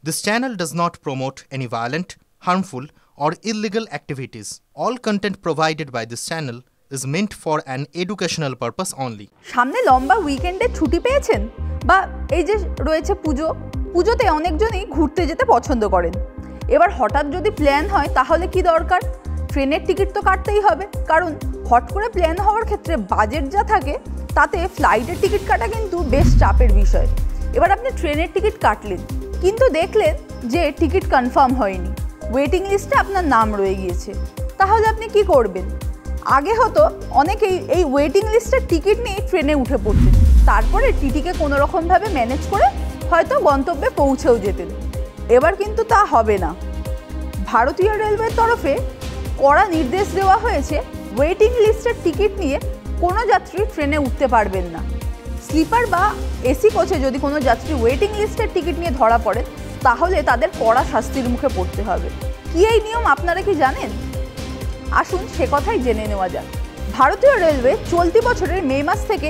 This channel does not promote any violent, harmful, or illegal activities. All content provided by this channel is meant for an educational purpose only. সামনে লম্বা উইকেন্ডে ছুটি পেয়েছেন বা এই যে রয়েছে পুজোতে অনেকজনই ঘুরতে যেতে পছন্দ করেন। এবার হঠাৎ যদি প্ল্যান হয় তাহলে কি দরকার? ট্রেনের টিকিট তো কাটতেই হবে, কারণ হট করে প্ল্যান হওয়ার ক্ষেত্রে বাজেট যা থাকে তাতে ফ্লাইটের টিকিট কাটা কিন্তু বেশ চাপের বিষয়। এবার আপনি ট্রেনের টিকিট কাটলেন, কিন্তু দেখলেন যে টিকিট কনফার্ম হয়নি, ওয়েটিং লিস্টে আপনার নাম রয়ে গিয়েছে, তাহলে আপনি কি করবেন? আগে হতো অনেকেই এই ওয়েটিং লিস্টের টিকিট নিয়ে ট্রেনে উঠে পড়তেন, তারপরে টিটিকে কোনো রকমভাবে ম্যানেজ করে হয়তো গন্তব্যে পৌঁছেও যেতেন। এবার কিন্তু তা হবে না। ভারতীয় রেলওয়ের তরফে কড়া নির্দেশ দেওয়া হয়েছে, ওয়েটিং লিস্টের টিকিট নিয়ে কোনো যাত্রী ট্রেনে উঠতে পারবেন না। স্লিপার বা এসি কোচে যদি কোনো যাত্রী ওয়েটিং লিস্টের টিকিট নিয়ে ধরা পড়ে তাহলে তাদের কড়া শাস্তির মুখে পড়তে হবে। কি এই নিয়ম আপনারা কি জানেন? আসুন সে কথাই জেনে নেওয়া যাক। ভারতীয় রেলওয়ে চলতি বছরের মে মাস থেকে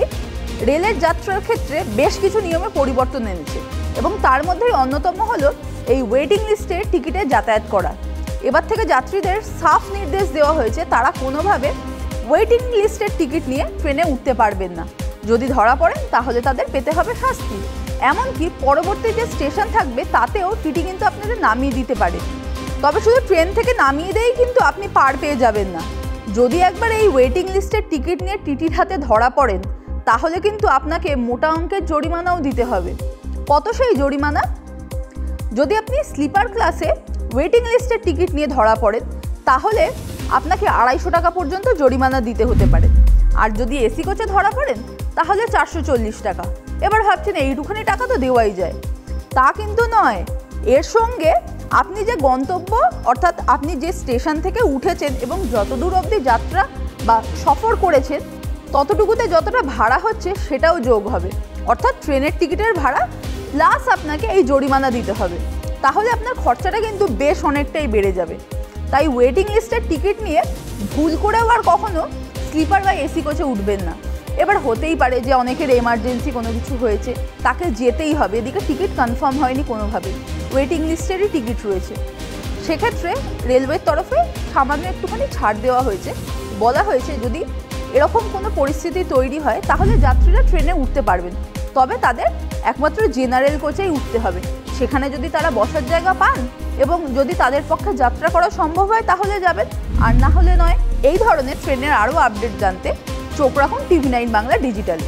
রেলের যাত্রার ক্ষেত্রে বেশ কিছু নিয়মে পরিবর্তন এনেছে এবং তার মধ্যেই অন্যতম হলো এই ওয়েটিং লিস্টে টিকিটে যাতায়াত করা। এবার থেকে যাত্রীদের সাফ নির্দেশ দেওয়া হয়েছে তারা কোনোভাবে ওয়েটিং লিস্টের টিকিট নিয়ে ট্রেনে উঠতে পারবেন না। যদি ধরা পড়েন তাহলে তাদের পেতে হবে শাস্তি। এমনকি পরবর্তী যে স্টেশন থাকবে তাতেও টিটি কিন্তু আপনাদের নামিয়ে দিতে পারে। তবে শুধু ট্রেন থেকে নামিয়ে দিয়েই কিন্তু আপনি পার পেয়ে যাবেন না। যদি একবার এই ওয়েটিং লিস্টের টিকিট নিয়ে টিটির হাতে ধরা পড়েন তাহলে কিন্তু আপনাকে মোটা অঙ্কের জরিমানাও দিতে হবে। কত সেই জরিমানা? যদি আপনি স্লিপার ক্লাসে ওয়েটিং লিস্টের টিকিট নিয়ে ধরা পড়েন তাহলে আপনাকে 250 টাকা পর্যন্ত জরিমানা দিতে হতে পারে। আর যদি এসি কোচে ধরা পড়েন তাহলে 440 টাকা। এবার ভাবছেন এইটুখানি টাকা তো দেওয়াই যায়, তা কিন্তু নয়। এর সঙ্গে আপনি যে গন্তব্য অর্থাৎ আপনি যে স্টেশন থেকে উঠেছেন এবং যতদূর অবধি যাত্রা বা সফর করেছেন ততটুকুতে যতটা ভাড়া হচ্ছে সেটাও যোগ হবে, অর্থাৎ ট্রেনের টিকিটের ভাড়া প্লাস আপনাকে এই জরিমানা দিতে হবে। তাহলে আপনার খরচাটা কিন্তু বেশ অনেকটাই বেড়ে যাবে। তাই ওয়েটিং লিস্টের টিকিট নিয়ে ভুল করেও আর কখনো স্লিপার বা এসি কোচে উঠবেন না। এবার হতেই পারে যে অনেকের এমার্জেন্সি কোনো কিছু হয়েছে, তাকে যেতেই হবে, এদিকে টিকিট কনফার্ম হয়নি কোনোভাবেই, ওয়েটিং লিস্টেরই টিকিট রয়েছে। সেক্ষেত্রে রেলওয়ের তরফে সামান্য একটুখানি ছাড় দেওয়া হয়েছে। বলা হয়েছে যদি এরকম কোনো পরিস্থিতি তৈরি হয় তাহলে যাত্রীরা ট্রেনে উঠতে পারবেন, তবে তাদের একমাত্র জেনারেল কোচেই উঠতে হবে। সেখানে যদি তারা বসার জায়গা পান এবং যদি তাদের পক্ষে যাত্রা করা সম্ভব হয় তাহলে যাবেন, আর না হলে নয়। এই ধরনের ট্রেনের আরও আপডেট জানতে চোখ রাখুন TV9 বাংলা ডিজিটালে।